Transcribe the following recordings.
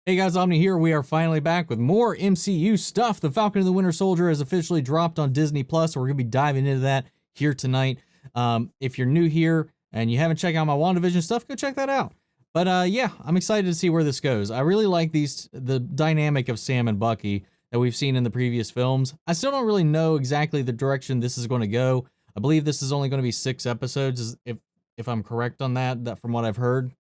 Hey guys, Omni here. We are finally back with more MCU stuff. The Falcon and the Winter Soldier has officially dropped on Disney Plus, so we're going to be diving into that here tonight. If you're new here and you haven't checked out my WandaVision stuff, go check that out. But yeah, I'm excited to see where this goes. I really like the dynamic of Sam and Bucky that we've seen in the previous films. I still don't really know exactly the direction this is going to go. I believe this is only going to be 6 episodes, if I'm correct on that from what I've heard.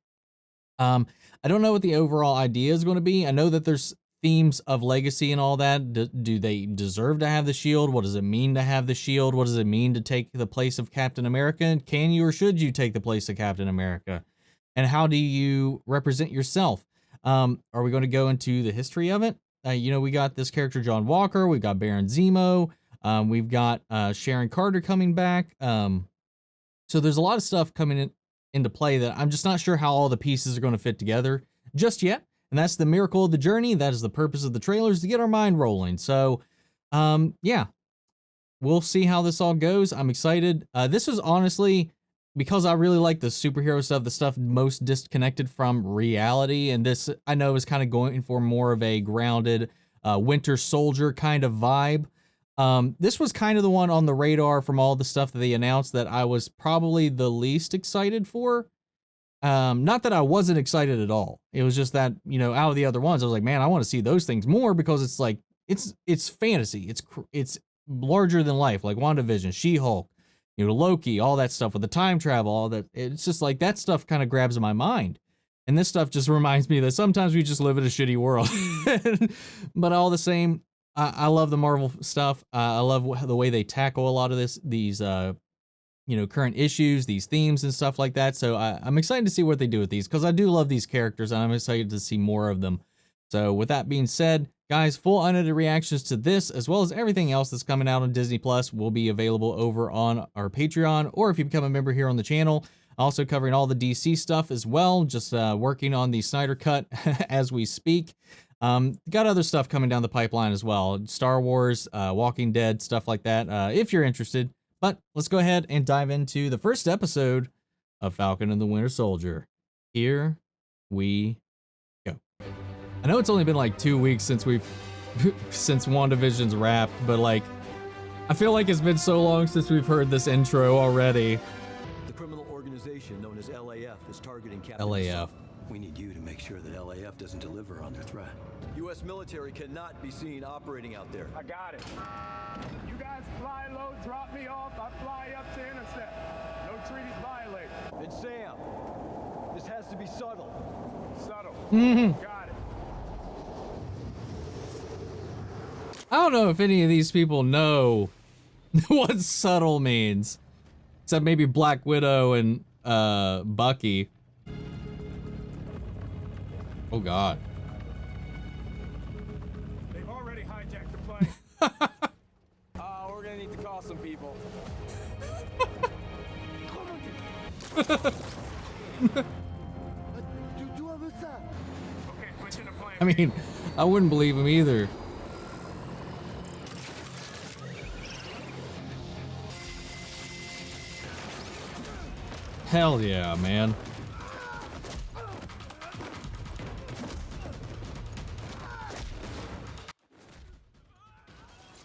I don't know what the overall idea is going to be. I know that there's themes of legacy and all that. Do they deserve to have the shield? What does it mean to have the shield? What does it mean to take the place of Captain America? Can you or should you take the place of Captain America? And how do you represent yourself? Are we going to go into the history of it? You know, we got this character, John Walker. We've got Baron Zemo. We've got Sharon Carter coming back. So there's a lot of stuff coming into play that I'm just not sure how all the pieces are going to fit together just yet. And that's the miracle of the journey. That is the purpose of the trailers, to get our mind rolling. So, yeah, we'll see how this all goes. I'm excited. This was honestly, because I really like the superhero stuff, the stuff most disconnected from reality. And this, I know, is kind of going for more of a grounded Winter Soldier kind of vibe. This was kind of the one on the radar from all the stuff that they announced that I was probably the least excited for. Not that I wasn't excited at all. It was just that, you know, out of the other ones, I was like, man, I want to see those things more, because it's like, it's fantasy. It's larger than life, like WandaVision, She-Hulk, you know, Loki, all that stuff with the time travel, all that. It's just like that stuff kind of grabs my mind. And this stuff just reminds me that sometimes we just live in a shitty world. But all the same, I love the Marvel stuff. I love the way they tackle a lot of these you know, current issues, these themes and stuff like that. So I'm excited to see what they do with these, because I do love these characters and I'm excited to see more of them. So with that being said, guys, full unedited reactions to this, as well as everything else that's coming out on Disney Plus, will be available over on our Patreon, or if you become a member here on the channel. Also covering all the DC stuff as well, just working on the Snyder Cut as we speak. Got other stuff coming down the pipeline as well. Star Wars, Walking Dead, stuff like that, if you're interested. But let's go ahead and dive into the first episode of Falcon and the Winter Soldier. Here we go. I know it's only been like 2 weeks since since WandaVision's wrapped, but like, I feel like it's been so long since we've heard this intro already. The criminal organization known as LAF is targeting Captain LAF. We need you to make sure that LAF doesn't deliver on their threat. U.S. military cannot be seen operating out there. I got it. You guys fly low, drop me off, I fly up to intercept. No treaties violated. And Sam, this has to be subtle. Subtle. Mm-hmm. Got it. I don't know if any of these people know what subtle means, except maybe Black Widow and Bucky. Oh God. They've already hijacked the plane. We're gonna need to call some people. Okay, what's in the plan? I mean, I wouldn't believe him either. Hell yeah, man.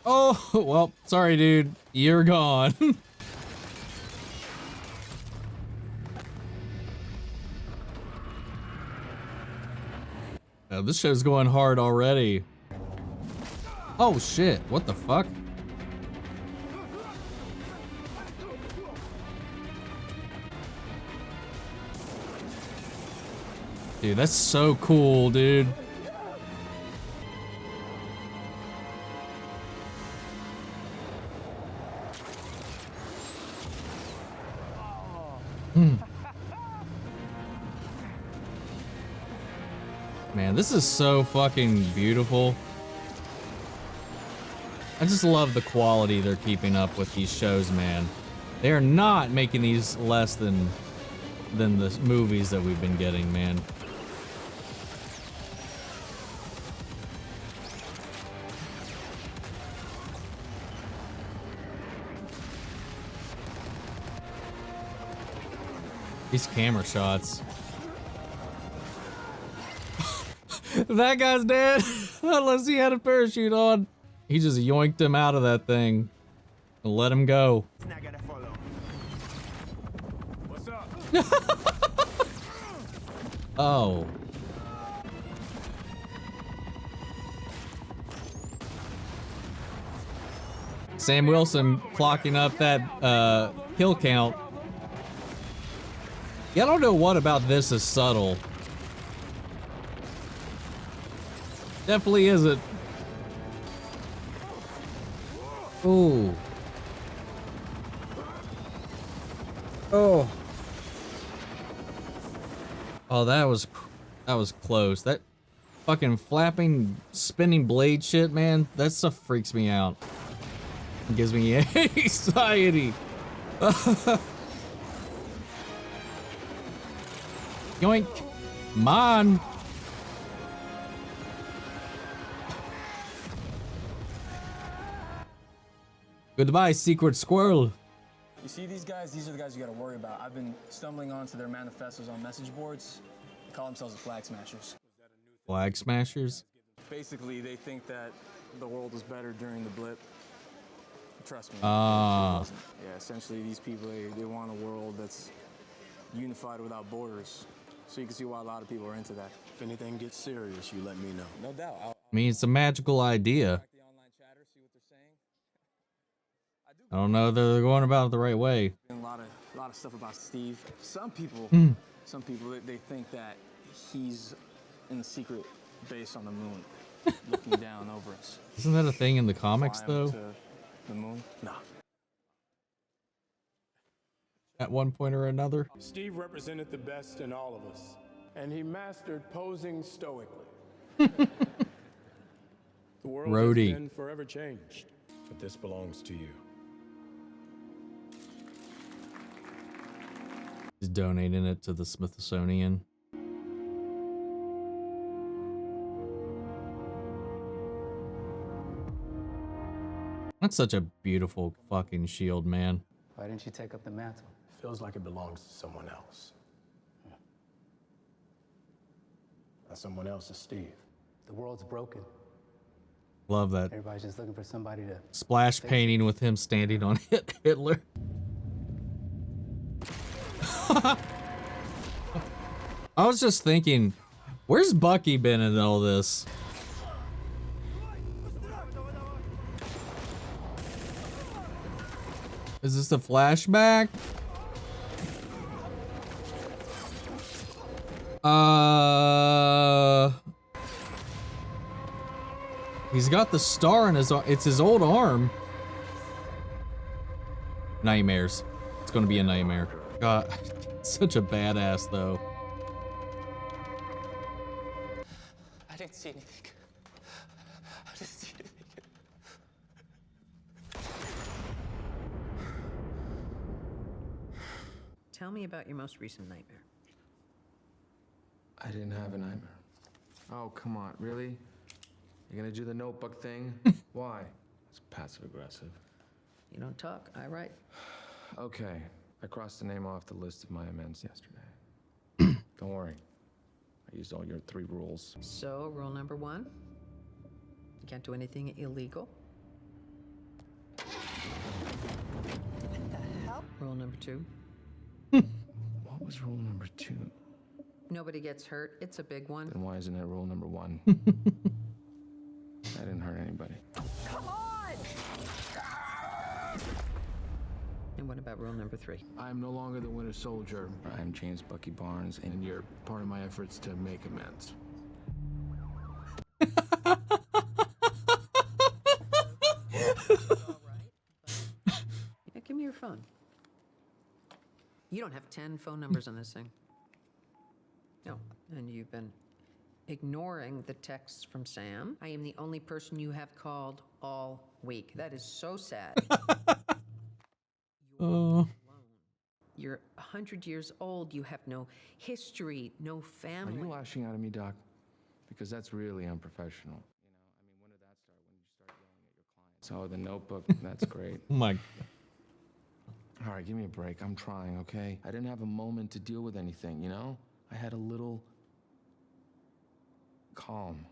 Oh, well, sorry, dude. You're gone. This show's going hard already. Oh, shit. What the fuck? Dude, that's so cool, dude. Man, this is so fucking beautiful. I just love the quality they're keeping up with these shows, man. They are not making these less than the movies that we've been getting, man. These camera shots. That guy's dead. Unless he had a parachute on. He just yoinked him out of that thing and let him go. It's not gonna follow. What's up? Oh. Sam Wilson clocking up that kill count. Yeah, I don't know what about this is subtle. Definitely isn't. Ooh. Oh. Oh, that was close. That fucking flapping, spinning blade shit, man. That stuff freaks me out. It gives me anxiety. Yoink. Come on. Goodbye, secret squirrel. You see these guys? These are the guys you gotta worry about. I've been stumbling onto their manifestos on message boards. They call themselves the Flag Smashers. Flag smashers? Basically, they think that the world was better during the blip. Trust me. Ah. It wasn't. Yeah, essentially, these people, they want a world that's unified without borders. So you can see why a lot of people are into that. If anything gets serious, you let me know. No doubt. I mean, it's a magical idea. The online chatter, see what they're saying. I don't know if they're going about it the right way. A lot of stuff about Steve. Some people, they think that he's in the secret base on the moon, looking down over us. Isn't that a thing in the comics, Fly though? up to the moon? No. At one point or another? Steve represented the best in all of us, and he mastered posing stoically. The world Rhodey. has been forever changed, but this belongs to you. He's donating it to the Smithsonian. That's such a beautiful fucking shield, man. Why didn't you take up the mantle? Feels like it belongs to someone else. That someone else is Steve. The world's broken. Love that. Everybody's just looking for somebody to... Splash painting with him standing on Hitler. I was just thinking, where's Bucky been in all this? Is this a flashback? He's got the star in his arm. It's his old arm. Nightmares. It's gonna be a nightmare. God, such a badass though. I didn't see anything. I didn't see anything. Tell me about your most recent nightmare. I didn't have a nightmare. Oh, come on, really? You're gonna do the notebook thing? Why? It's passive aggressive. You don't talk, I write. Okay, I crossed the name off the list of my amends yesterday. Don't worry. I used all your 3 rules. So, rule number 1, you can't do anything illegal. Rule number 2, What was rule number 2? nobody gets hurt. It's a big one. Then why isn't it rule number 1? I didn't hurt anybody. And what about rule number 3? I am no longer the Winter Soldier. I am James Bucky Barnes, and you're part of my efforts to make amends. Yeah, give me your phone. You don't have 10 phone numbers on this thing. No, and you've been ignoring the texts from Sam. I am the only person you have called all week. That is so sad. You're 100 years old. You have no history, no Are family. you lashing out at me, Doc? Because that's really unprofessional. When did that start? When did you start yelling at your clients? Oh, the notebook, that's great. Oh my. All right, give me a break. I'm trying, okay? I didn't have a moment to deal with anything, you know? I had a little calm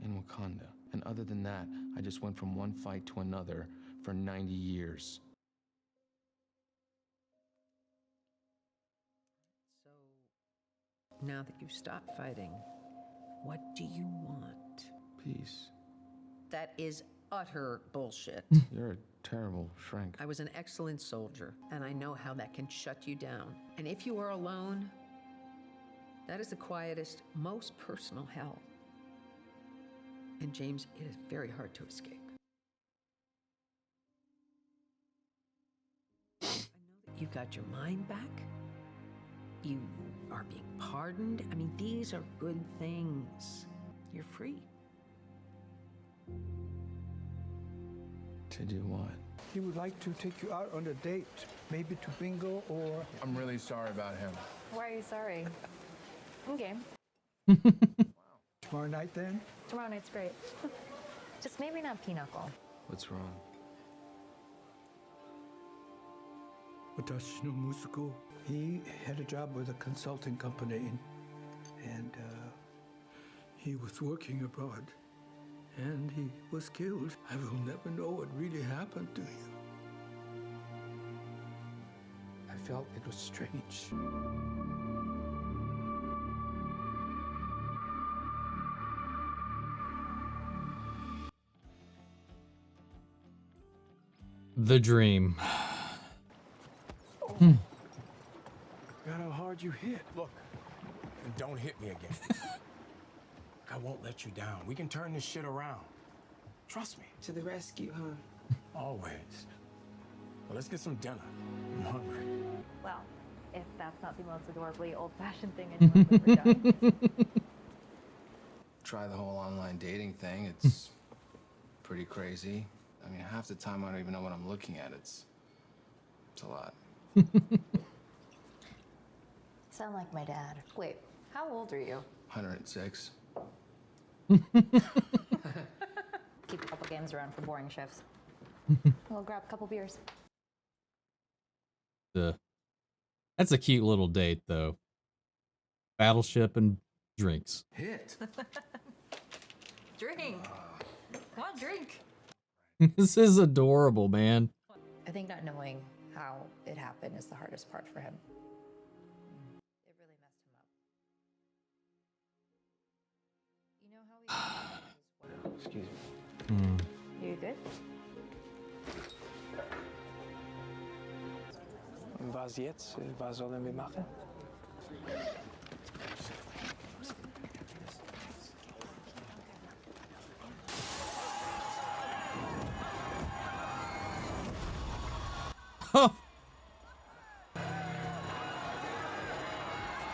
in Wakanda. And other than that, I just went from one fight to another for 90 years. So, now that you've stopped fighting, what do you want? Peace. That is utter bullshit. You're a terrible shrink. I was an excellent soldier, and I know how that can shut you down. And if you are alone, that is the quietest, most personal hell. And James, it is very hard to escape. I know that you got your mind back. You are being pardoned. I mean, these are good things. You're free. To do what? He would like to take you out on a date, maybe to bingo or... I'm really sorry about him. Why are you sorry? I'm game. Tomorrow night then? Tomorrow night's great. Just maybe not pinochle. What's wrong? Watashi no Musuko. He had a job with a consulting company, and he was working abroad, and he was killed. I will never know what really happened to him. I felt it was strange. The dream. God, how hard you hit. Look, and don't hit me again. I won't let you down. We can turn this shit around. Trust me. To the rescue, huh? Always. Well, let's get some dinner. I'm hungry. Well, if that's not the most adorably old-fashioned thing anyone's ever done. Try the whole online dating thing. It's pretty crazy. I mean, half the time I don't even know what I'm looking at. It's a lot. Sound like my dad. Wait, how old are you? 106. Keep a couple games around for boring shifts. We'll grab a couple beers. That's a cute little date, though. Battleship and drinks. Hit. Drink. Come on, drink. This is adorable, man. I think not knowing how it happened is the hardest part for him. It really messed him up. You know how he... Excuse me. You good? Was jetzt? Was sollen wir machen?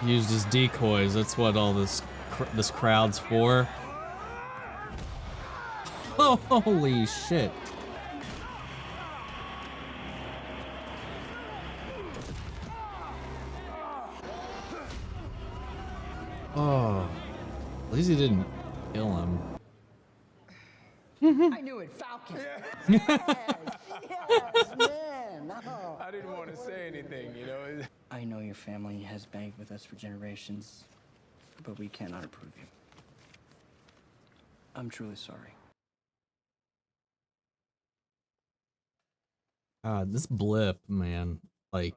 Used as decoys. That's what all this crowd's for. Holy shit. Oh, at least he didn't kill him. I knew it, Falcon. Yes, man. Oh. I didn't want to say anything, you know. I know your family has banked with us for generations, but we cannot approve you. I'm truly sorry. This blip, man. Like,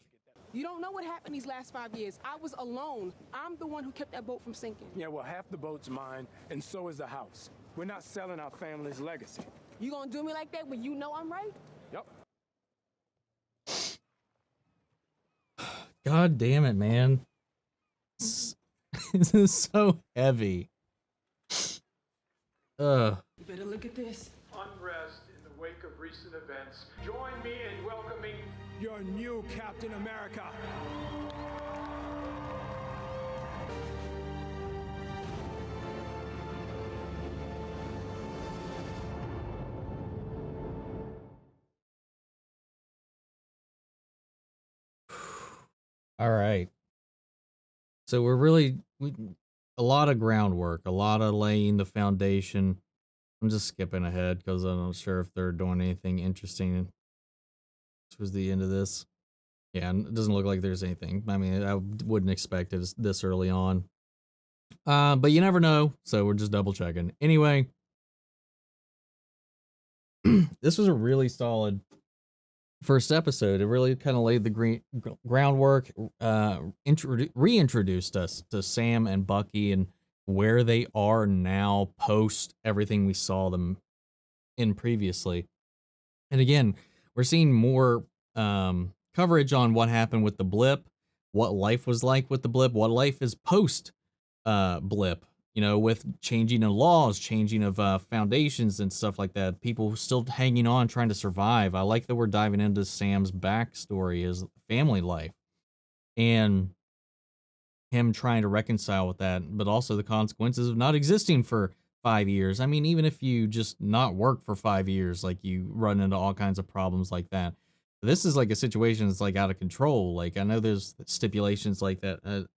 You don't know what happened these last 5 years. I was alone. I'm the one who kept that boat from sinking. Yeah, well, half the boat's mine, and so is the house. We're not selling our family's legacy. You gonna do me like that when you know I'm right? Yep. God damn it, man. This is so heavy. You better look at this. Unrest in the wake of recent events. Join me in welcoming your new Captain America. All right. So a lot of groundwork, a lot of laying the foundation. I'm just skipping ahead because I'm not sure if they're doing anything interesting. This was the end of this. Yeah, and it doesn't look like there's anything. I mean, I wouldn't expect it this early on. But you never know, so we're just double checking. Anyway, this was a really solid first episode. It really kind of laid the groundwork, reintroduced us to Sam and Bucky and where they are now post everything we saw them in previously. And again, we're seeing more coverage on what happened with the blip, what life was like with the blip, what life is post blip, you know, with changing of laws, changing of foundations and stuff like that. People still hanging on, trying to survive. I like that we're diving into Sam's backstory, his family life, and him trying to reconcile with that, but also the consequences of not existing for 5 years. I mean, even if you just not work for 5 years, like you run into all kinds of problems like that. This is like a situation that's like out of control. Like I know there's stipulations like that.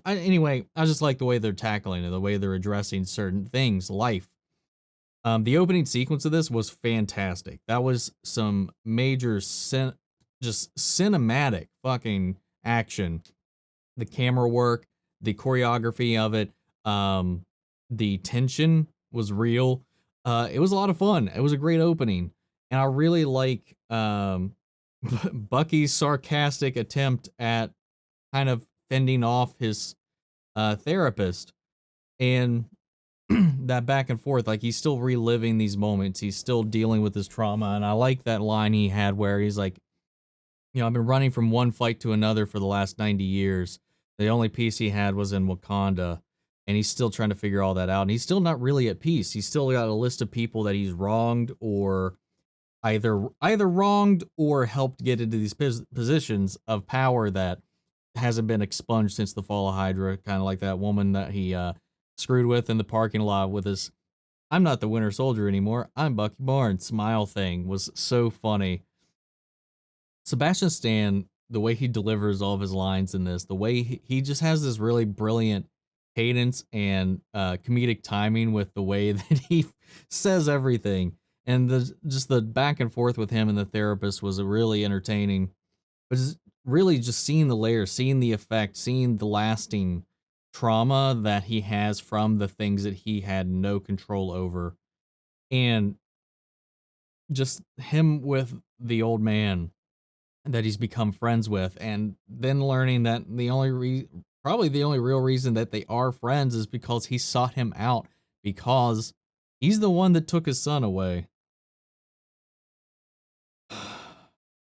Anyway, I just like the way they're tackling it, the way they're addressing certain things, life. The opening sequence of this was fantastic. That was some major just cinematic fucking action. The camera work, the choreography of it, the tension was real. It was a lot of fun. It was a great opening, and I really like Bucky's sarcastic attempt at kind of fending off his therapist, and that back and forth. Like he's still reliving these moments. He's still dealing with his trauma, and I like that line he had where he's like, you know, I've been running from one fight to another for the last 90 years. The only peace he had was in Wakanda, and he's still trying to figure all that out. And he's still not really at peace. He's still got a list of people that he's wronged or either wronged or helped get into these positions of power that hasn't been expunged since the fall of Hydra. Kind of like that woman that he screwed with in the parking lot with his "I'm not the Winter Soldier anymore, I'm Bucky Barnes" smile thing was so funny. Sebastian Stan, the way he delivers all of his lines in this, the way he just has this really brilliant cadence and comedic timing with the way that he says everything. And just the back and forth with him and the therapist was really entertaining. But really just seeing the layers, seeing the effect, seeing the lasting trauma that he has from the things that he had no control over. And just him with the old man that he's become friends with, and then learning that probably the only real reason that they are friends is because he sought him out, because he's the one that took his son away.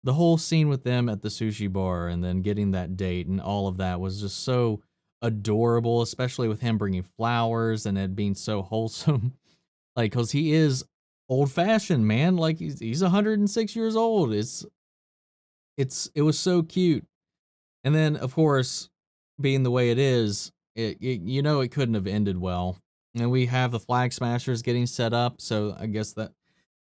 The whole scene with them at the sushi bar and then getting that date and all of that was just so adorable, especially with him bringing flowers and it being so wholesome. Like, cause he is old fashioned, man. Like he's 106 years old. It was so cute. And then of course, being the way it is, you know, it couldn't have ended well. And we have the Flag Smashers getting set up. So I guess that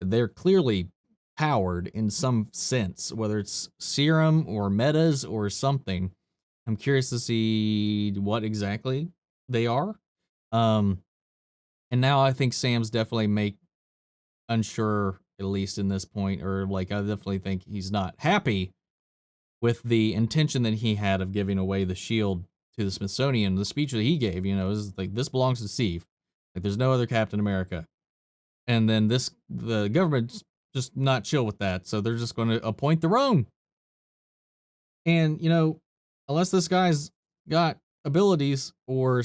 they're clearly powered in some sense, whether it's serum or metas or something. I'm curious to see what exactly they are. And now I think Sam's definitely unsure, at least in this point, or like I definitely think he's not happy with the intention that he had of giving away the shield to the Smithsonian. The speech that he gave, you know, is like, this belongs to Steve. Like there's no other Captain America. And then the government's just not chill with that. So they're just going to appoint their own. And, you know, unless this guy's got abilities or,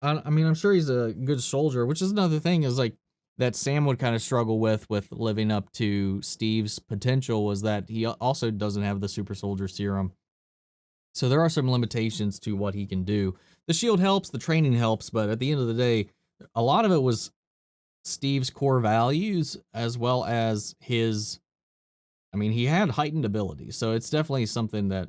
I mean, I'm sure he's a good soldier, which is another thing is like that Sam would kind of struggle with living up to Steve's potential, was that he also doesn't have the super soldier serum. So there are some limitations to what he can do. The shield helps, the training helps, but at the end of the day, a lot of it was Steve's core values as well as his, I mean, he had heightened ability. So it's definitely something that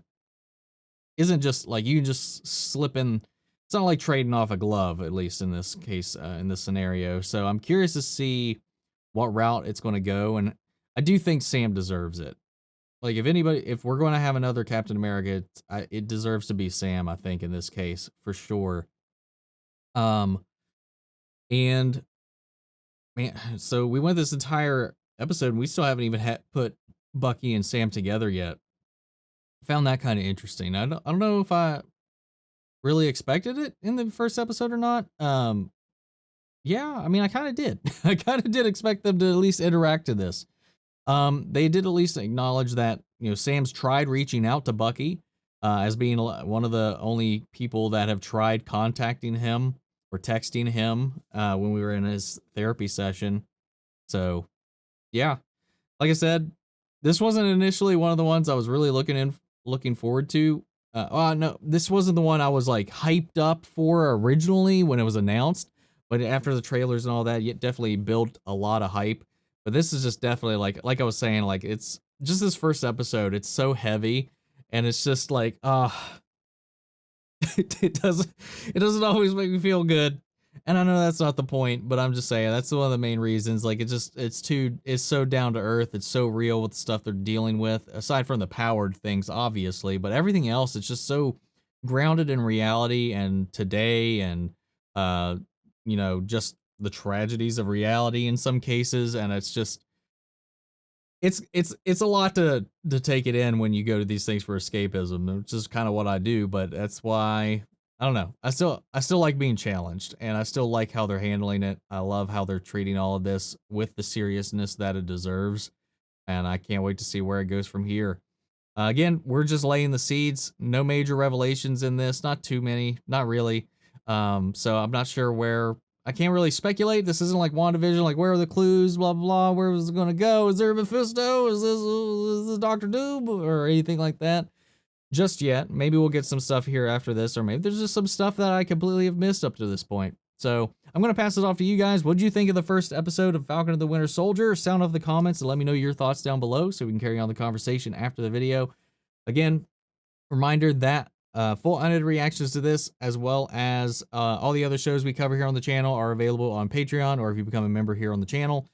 isn't just like you can just slip in. It's not like trading off a glove, at least in this case, in this scenario. So I'm curious to see what route it's going to go. And I do think Sam deserves it. Like if we're going to have another Captain America, it deserves to be Sam, I think, in this case, for sure. And man, so we went this entire episode and we still haven't even put Bucky and Sam together yet. I found that kind of interesting. I don't know if really expected it in the first episode or not. Yeah, I mean, I kind of did. I kind of did expect them to at least interact to this. They did at least acknowledge that, Sam's tried reaching out to Bucky, as being one of the only people that have tried contacting him or texting him, when we were in his therapy session. So, yeah, like I said, this wasn't initially one of the ones I was really looking forward to. No, this wasn't the one I was like hyped up for originally when it was announced, but after the trailers and all that, it definitely built a lot of hype. But this is just definitely like I was saying, like it's just this first episode. It's so heavy, and it's just like, it doesn't always make me feel good. And I know that's not the point, but I'm just saying that's one of the main reasons. Like it's so down to earth. It's so real with the stuff they're dealing with, aside from the powered things, obviously, but everything else, it's just so grounded in reality and today, and just the tragedies of reality in some cases. And it's just, it's a lot to take it in when you go to these things for escapism, which is kind of what I do. But that's why, I don't know. I still like being challenged, and I still like how they're handling it. I love how they're treating all of this with the seriousness that it deserves, and I can't wait to see where it goes from here. Again, we're just laying the seeds. No major revelations in this. Not too many. Not really. So I'm not sure where. I can't really speculate. This isn't like WandaVision. Like, where are the clues? Blah blah blah. Where was it going to go? Is there a Mephisto? Is this Doctor Doom or anything like that? Just yet. Maybe we'll get some stuff here after this, or maybe there's just some stuff that I completely have missed up to this point. So I'm going to pass it off to you guys. What did you think of the first episode of Falcon and the Winter Soldier? Sound off the comments and let me know your thoughts down below so we can carry on the conversation after the video. Again, reminder that full unedited reactions to this, as well as all the other shows we cover here on the channel, are available on Patreon, or if you become a member here on the channel.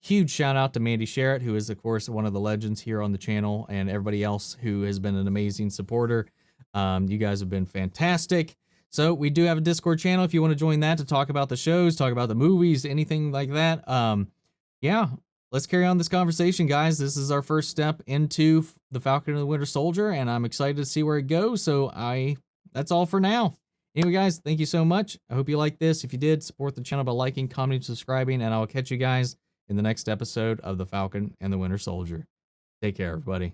Huge shout out to Mandy Sherritt, who is, of course, one of the legends here on the channel, and everybody else who has been an amazing supporter. You guys have been fantastic. So we do have a Discord channel if you want to join that to talk about the shows, talk about the movies, anything like that. Yeah, let's carry on this conversation, guys. This is our first step into the Falcon and the Winter Soldier, and I'm excited to see where it goes. So that's all for now. Anyway, guys, thank you so much. I hope you liked this. If you did, support the channel by liking, commenting, subscribing, and I will catch you guys in the next episode of The Falcon and the Winter Soldier. Take care, everybody.